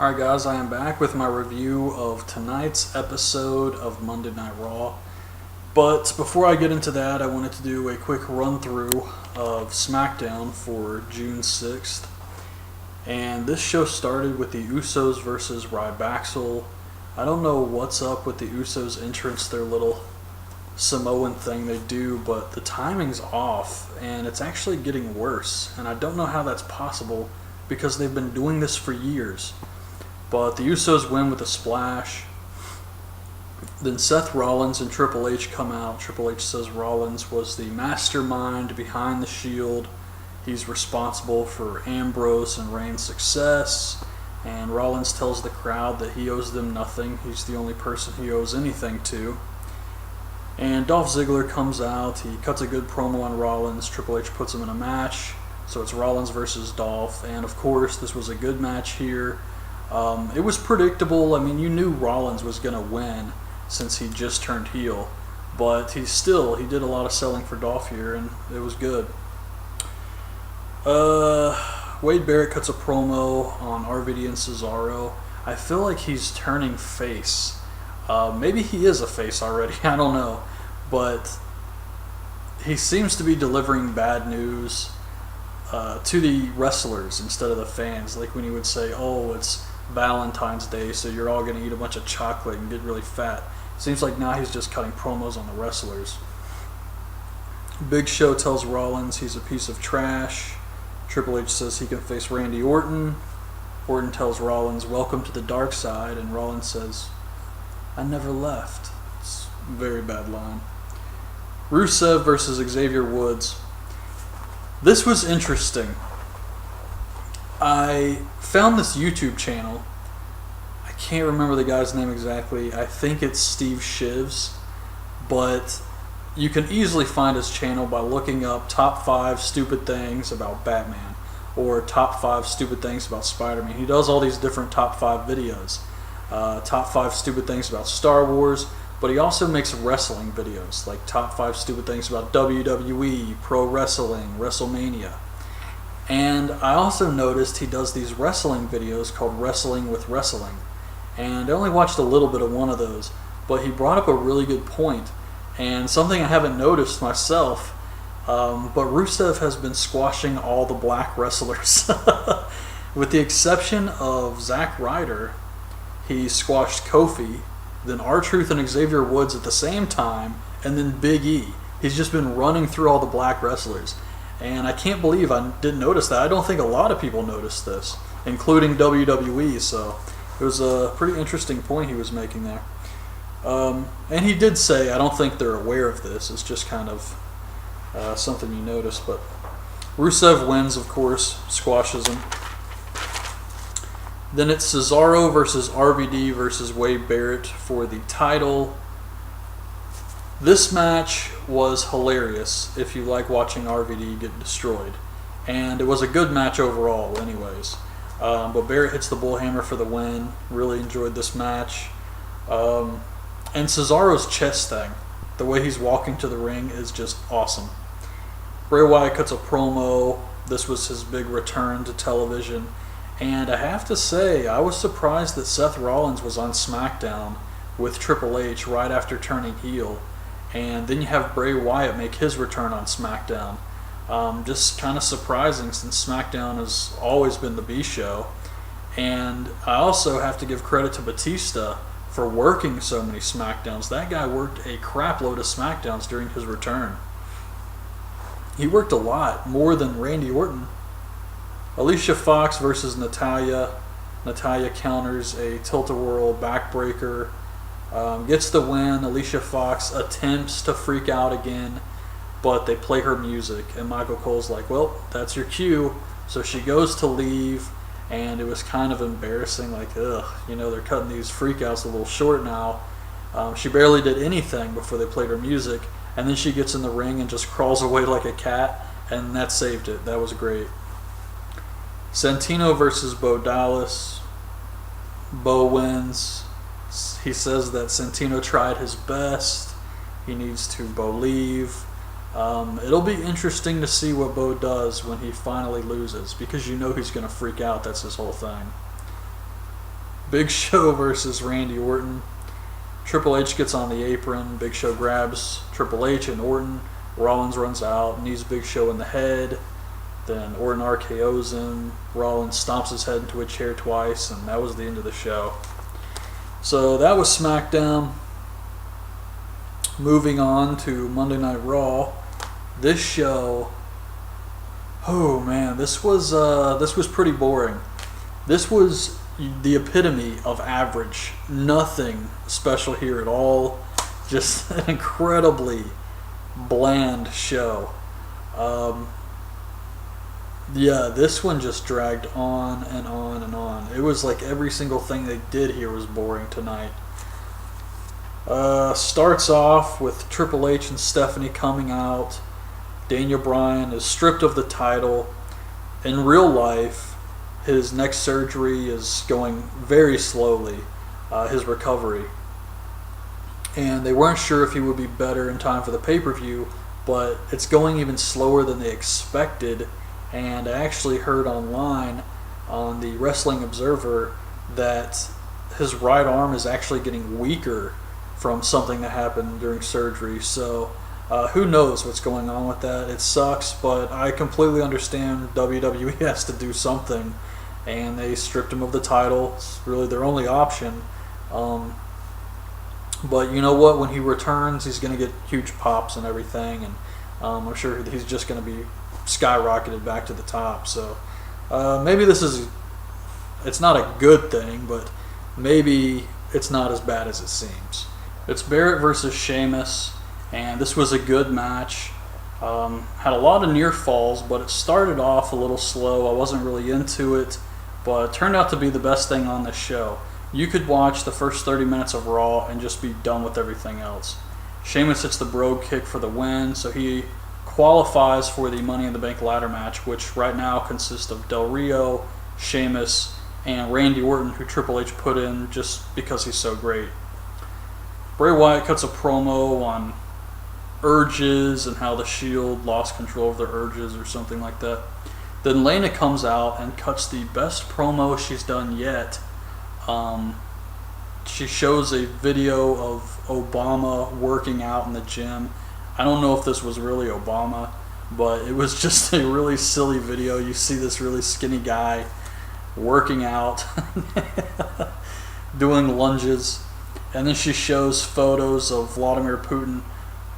Alright guys, I am back with my review of tonight's episode of Monday Night Raw. But before I get into that, I wanted to do a quick run through of Smackdown for June 6th. And this show started with the Usos versus Rybaxel. I don't know what's up with the Usos entrance, their little Samoan thing they do, but the timing's off and it's actually getting worse. And I don't know how that's possible because they've been doing this for years. But the Usos win with a splash. Then Seth Rollins and Triple H come out. Triple H says Rollins was the mastermind behind the Shield. He's responsible for Ambrose and Reigns' success. And Rollins tells the crowd that he owes them nothing. He's the only person he owes anything to. And Dolph Ziggler comes out. He cuts a good promo on Rollins. Triple H puts him in a match. So it's Rollins versus Dolph. And of course, this was a good match here. It was predictable. I mean, you knew Rollins was going to win since he just turned heel. But he did a lot of selling for Dolph here, and it was good. Wade Barrett cuts a promo on RVD and Cesaro. I feel like he's turning face. Maybe he is a face already, I don't know. But he seems to be delivering bad news to the wrestlers instead of the fans. Like when he would say, oh, it's Valentine's Day, so you're all going to eat a bunch of chocolate and get really fat. Seems like now he's just cutting promos on the wrestlers. Big Show tells Rollins he's a piece of trash. Triple H says he can face Randy Orton. Orton tells Rollins, welcome to the dark side, and Rollins says, I never left. It's a very bad line. Rusev versus Xavier Woods. This was interesting. I found this YouTube channel. I can't remember the guy's name exactly. I think it's Steve Shivs. But you can easily find his channel by looking up top 5 stupid things about Batman or top 5 stupid things about Spider-Man. He does all these different top 5 videos. Top 5 stupid things about Star Wars. But he also makes wrestling videos, like top 5 stupid things about WWE, pro wrestling, WrestleMania. And I also noticed he does these wrestling videos called Wrestling with Wrestling. And I only watched a little bit of one of those, but he brought up a really good point. And something I haven't noticed myself, but Rusev has been squashing all the black wrestlers. With the exception of Zack Ryder, he squashed Kofi, then R-Truth and Xavier Woods at the same time, and then Big E. He's just been running through all the black wrestlers. And I can't believe I didn't notice that. I don't think a lot of people noticed this, including WWE, so it was a pretty interesting point he was making there. And he did say, I don't think they're aware of this, it's just kind of something you notice, but Rusev wins, of course, squashes him. Then it's Cesaro versus RVD versus Wade Barrett for the title. This match was hilarious if you like watching RVD get destroyed. And it was a good match overall anyways. But Barrett hits the bullhammer for the win. Really enjoyed this match. And Cesaro's chest thing, the way he's walking to the ring is just awesome. Bray Wyatt cuts a promo. This was his big return to television. And I have to say, I was surprised that Seth Rollins was on SmackDown with Triple H right after turning heel. And then you have Bray Wyatt make his return on SmackDown. Just kind of surprising since SmackDown has always been the B show. And I also have to give credit to Batista for working so many SmackDowns. That guy worked a crap load of SmackDowns during his return. He worked a lot, more than Randy Orton. Alicia Fox versus Natalya. Natalya counters a tilt-a-whirl backbreaker. Gets the win. Alicia Fox attempts to freak out again, but they play her music, and Michael Cole's like, well, that's your cue. So she goes to leave, and it was kind of embarrassing, like, ugh, they're cutting these freakouts a little short now. She barely did anything before they played her music, and then she gets in the ring and just crawls away like a cat, and that saved it. That was great. Santino versus Bo Dallas. Bo wins. He says that Santino tried his best. He needs to believe. It'll be interesting to see what Bo does when he finally loses, because he's going to freak out. That's his whole thing. Big Show versus Randy Orton. Triple H gets on the apron. Big Show grabs Triple H and Orton. Rollins runs out, knees Big Show in the head. Then Orton RKO's him. Rollins stomps his head into a chair twice, and that was the end of the show. So that was SmackDown. Moving on to Monday Night Raw. This show, oh man, this was pretty boring. This was the epitome of average. Nothing special here at all. Just an incredibly bland show. Yeah, this one just dragged on and on and on. It was like every single thing they did here was boring tonight. Starts off with Triple H and Stephanie coming out. Daniel Bryan is stripped of the title. In real life, his neck surgery is going very slowly, his recovery. And they weren't sure if he would be better in time for the pay-per-view, but it's going even slower than they expected. And I actually heard online on the Wrestling Observer that his right arm is actually getting weaker from something that happened during surgery. So who knows what's going on with that. It sucks, but I completely understand WWE has to do something. And they stripped him of the title. It's really their only option. But you know what? When he returns, he's going to get huge pops and everything. And I'm sure he's just going to be skyrocketed back to the top. So maybe it's not a good thing, but maybe it's not as bad as it seems. It's Barrett versus Sheamus, and this was a good match. Had a lot of near falls, but it started off a little slow. I wasn't really into it, but it turned out to be the best thing on the show. You could watch the first 30 minutes of Raw and just be done with everything else. Sheamus hits the Brogue Kick for the win, so he qualifies for the Money in the Bank ladder match, which right now consists of Del Rio, Sheamus, and Randy Orton, who Triple H put in just because he's so great. Bray Wyatt cuts a promo on urges and how the Shield lost control of their urges or something like that. Then Lana comes out and cuts the best promo she's done yet. She shows a video of Obama working out in the gym. I don't know if this was really Obama, but it was just a really silly video. You see this really skinny guy working out, doing lunges, and then she shows photos of Vladimir Putin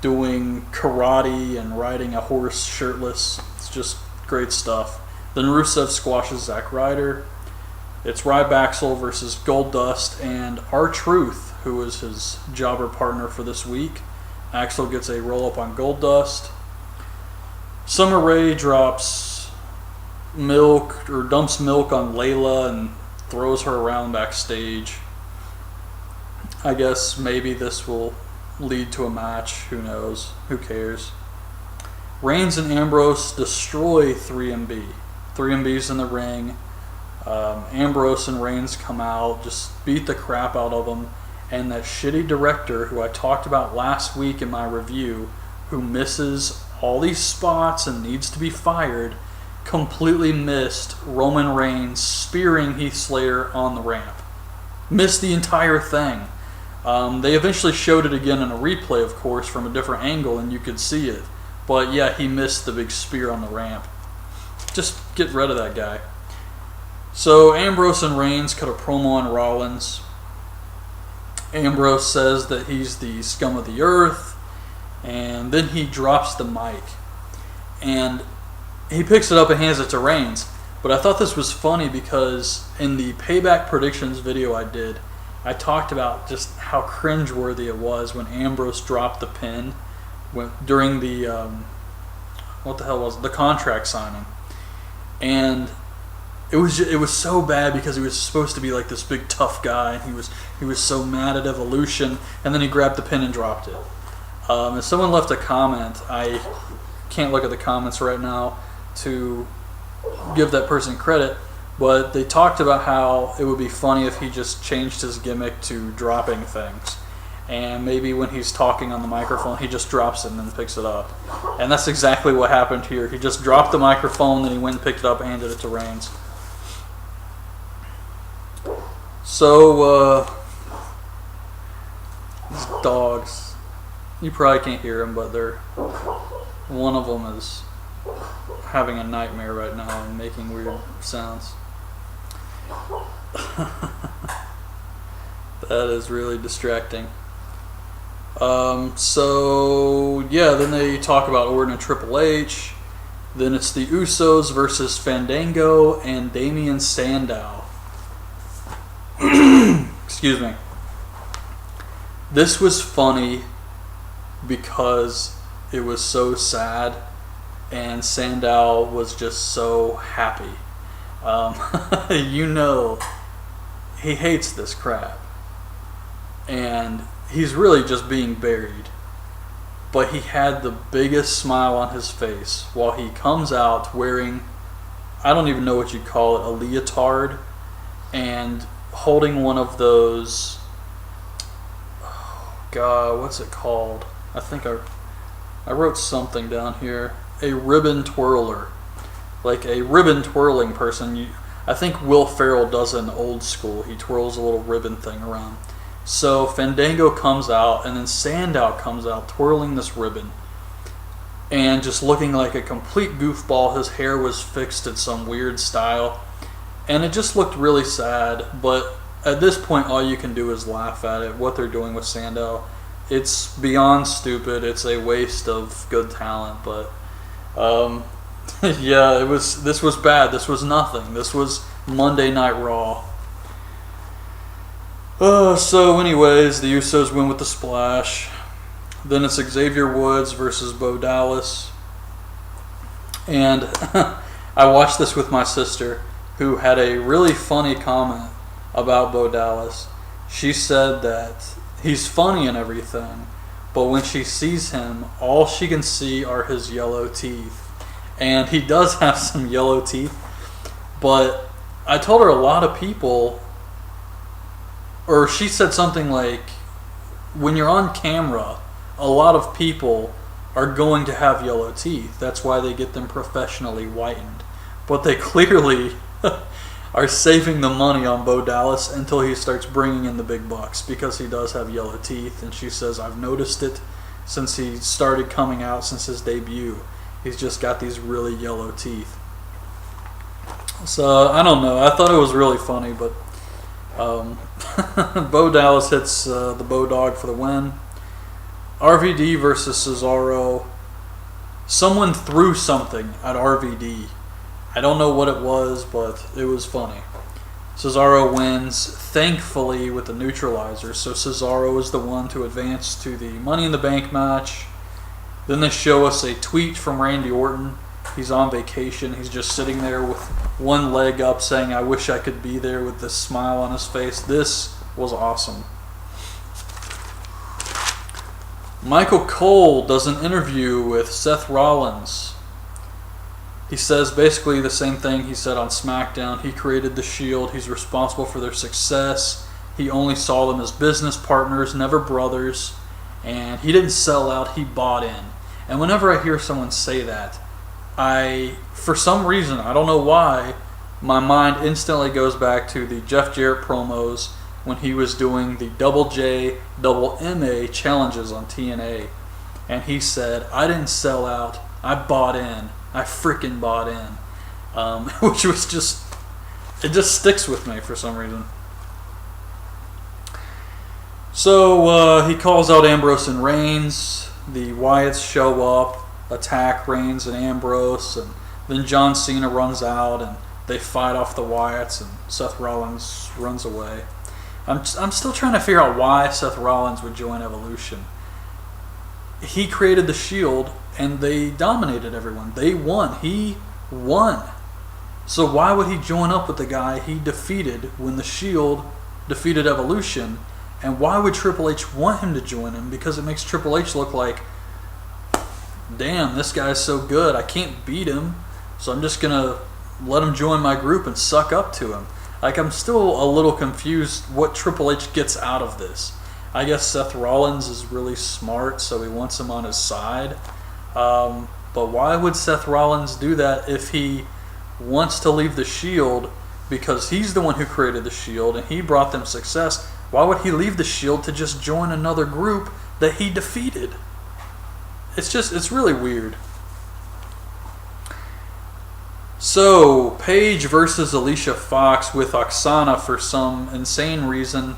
doing karate and riding a horse shirtless. It's just great stuff. Then Rusev squashes Zack Ryder. It's Ryback versus Goldust and R-Truth, who is his jobber partner for this week. Axel gets a roll-up on Goldust. Summer Rae drops milk, or dumps milk on Layla and throws her around backstage. I guess maybe this will lead to a match. Who knows? Who cares? Reigns and Ambrose destroy 3MB. 3MB's in the ring. Ambrose and Reigns come out, just beat the crap out of them. And that shitty director who I talked about last week in my review, who misses all these spots and needs to be fired, completely missed Roman Reigns spearing Heath Slater on the ramp. Missed the entire thing. They eventually showed it again in a replay, of course, from a different angle, and you could see it. But yeah, he missed the big spear on the ramp. Just get rid of that guy. So Ambrose and Reigns cut a promo on Rollins. Ambrose says that he's the scum of the earth, and then he drops the mic. And he picks it up and hands it to Reigns. But I thought this was funny because in the Payback Predictions video I did, I talked about just how cringeworthy it was when Ambrose dropped the pin during the the contract signing. And it was so bad because he was supposed to be like this big tough guy, and he was so mad at Evolution, and then he grabbed the pin and dropped it. And someone left a comment. I can't look at the comments right now to give that person credit, but they talked about how it would be funny if he just changed his gimmick to dropping things. And maybe when he's talking on the microphone, he just drops it and then picks it up. And that's exactly what happened here. He just dropped the microphone, then he went and picked it up and handed it to Reigns. So, these dogs, you probably can't hear them, but one of them is having a nightmare right now and making weird sounds. That is really distracting. So, yeah, then they talk about Orton and Triple H. Then it's the Usos versus Fandango and Damien Sandow. Excuse me. This was funny because it was so sad and Sandow was just so happy. You know, he hates this crap. And he's really just being buried. But he had the biggest smile on his face while he comes out wearing, I don't even know what you'd call it, a leotard, and holding one of those, oh God, what's it called? I think I wrote something down here. A ribbon twirler. Like a ribbon twirling person. I think Will Ferrell does it in old school. He twirls a little ribbon thing around. So Fandango comes out, and then Sandow comes out twirling this ribbon and just looking like a complete goofball. His hair was fixed in some weird style, and it just looked really sad. But at this point, all you can do is laugh at it, what they're doing with Sandow. It's beyond stupid. It's a waste of good talent. But yeah, this was bad. This was nothing. This was Monday Night Raw. So anyways, the Usos win with the splash. Then it's Xavier Woods versus Bo Dallas. And I watched this with my sister, who had a really funny comment about Bo Dallas. She said that he's funny and everything, but when she sees him, all she can see are his yellow teeth. And he does have some yellow teeth, but I told her a lot of people, or she said something like, when you're on camera, a lot of people are going to have yellow teeth. That's why they get them professionally whitened. But they clearly are saving the money on Bo Dallas until he starts bringing in the big bucks, because he does have yellow teeth. And she says, I've noticed it since he started coming out, since his debut. He's just got these really yellow teeth. So, I don't know. I thought it was really funny, but Bo Dallas hits the Bo Dog for the win. RVD versus Cesaro. Someone threw something at RVD. I don't know what it was, but it was funny. Cesaro wins, thankfully, with the neutralizer. So Cesaro is the one to advance to the Money in the Bank match. Then they show us a tweet from Randy Orton. He's on vacation. He's just sitting there with one leg up saying, I wish I could be there, with this smile on his face. This was awesome. Michael Cole does an interview with Seth Rollins. He says basically the same thing he said on SmackDown. He created the Shield. He's responsible for their success. He only saw them as business partners, never brothers. And he didn't sell out. He bought in. And whenever I hear someone say that, for some reason, I don't know why, my mind instantly goes back to the Jeff Jarrett promos when he was doing the Double J, Double MA challenges on TNA. And he said, I didn't sell out, I bought in. I freaking bought in. Which was just, it just sticks with me for some reason. So he calls out Ambrose and Reigns. The Wyatts show up, attack Reigns and Ambrose, and then John Cena runs out and they fight off the Wyatts, and Seth Rollins runs away. I'm still trying to figure out why Seth Rollins would join Evolution. He created the Shield and they dominated everyone. They won. He won. So why would he join up with the guy he defeated when the Shield defeated Evolution? And why would Triple H want him to join him? Because it makes Triple H look like, damn, this guy's so good, I can't beat him, so I'm just going to let him join my group and suck up to him. Like, I'm still a little confused what Triple H gets out of this. I guess Seth Rollins is really smart, so he wants him on his side. But why would Seth Rollins do that if he wants to leave the Shield because he's the one who created the Shield and he brought them success. Why would he leave the Shield to just join another group that he defeated? It's really weird. So, Paige versus Alicia Fox with Oksana for some insane reason.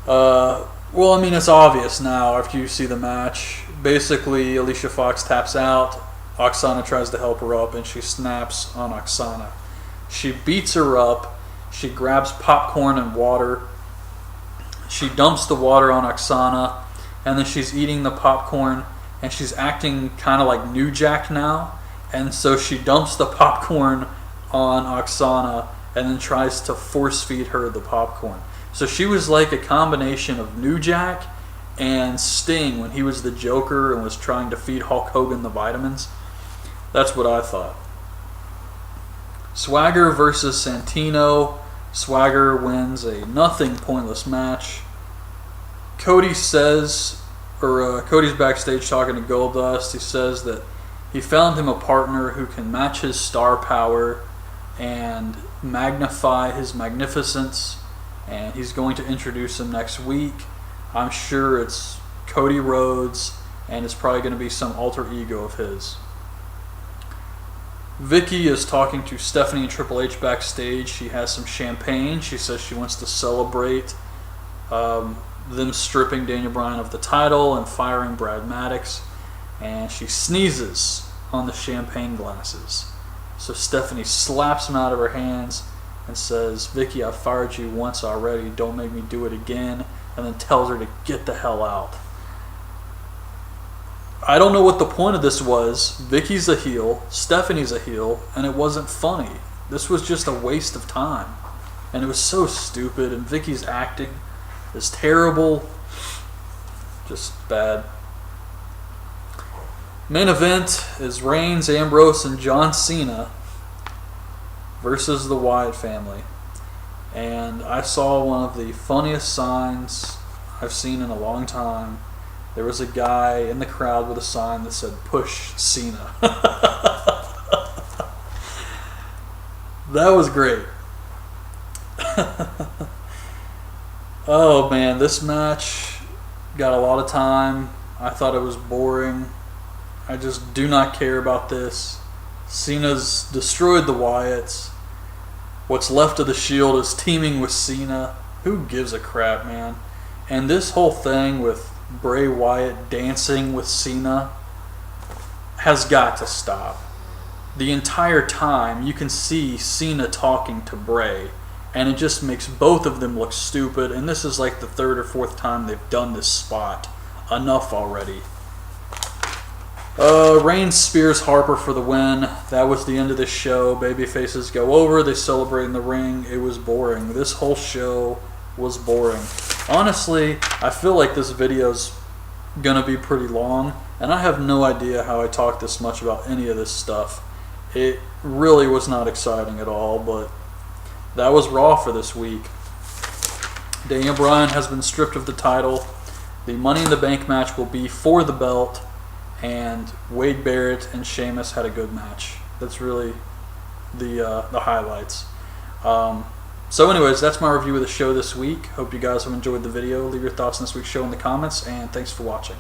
Well, I mean, it's obvious now after you see the match. Basically, Alicia Fox taps out. Oksana tries to help her up, and she snaps on Oksana. She beats her up. She grabs popcorn and water. She dumps the water on Oksana, and then she's eating the popcorn, and she's acting kind of like New Jack now. And so she dumps the popcorn on Oksana and then tries to force feed her the popcorn. So she was like a combination of New Jack and Sting when he was the Joker and was trying to feed Hulk Hogan the vitamins. That's what I thought. Swagger versus Santino. Swagger wins a nothing pointless match. Cody says, Cody's backstage talking to Goldust. He says that he found him a partner who can match his star power and magnify his magnificence, and he's going to introduce him next week. I'm sure it's Cody Rhodes, and it's probably going to be some alter ego of his. Vicky is talking to Stephanie and Triple H backstage. She has some champagne. She says she wants to celebrate them stripping Daniel Bryan of the title and firing Brad Maddox. And she sneezes on the champagne glasses. So Stephanie slaps them out of her hands and says, "Vicky, I fired you once already. Don't make me do it again." And then tells her to get the hell out. I don't know what the point of this was. Vicky's a heel, Stephanie's a heel, and it wasn't funny. This was just a waste of time. And it was so stupid, and Vicky's acting is terrible. Just bad. Main event is Reigns, Ambrose, and John Cena versus the Wyatt family. And I saw one of the funniest signs I've seen in a long time. There was a guy in the crowd with a sign that said, "Push Cena." That was great. Oh man, this match got a lot of time. I thought it was boring. I just do not care about this. Cena's destroyed the Wyatts. What's left of the Shield is teaming with Cena. Who gives a crap, man? And this whole thing with Bray Wyatt dancing with Cena has got to stop. The entire time you can see Cena talking to Bray, and it just makes both of them look stupid. And this is like the third or fourth time they've done this spot. Enough already. Reigns spears Harper for the win. That was the end of the show. Babyfaces go over. They celebrate in the ring. It was boring. This whole show was boring. Honestly, I feel like this video's gonna be pretty long, and I have no idea how I talked this much about any of this stuff. It really was not exciting at all, but that was Raw for this week. Daniel Bryan has been stripped of the title. The Money in the Bank match will be for the belt, and Wade Barrett and Sheamus had a good match. That's really the highlights. So anyways, that's my review of the show this week. Hope you guys have enjoyed the video. Leave your thoughts on this week's show in the comments, and thanks for watching.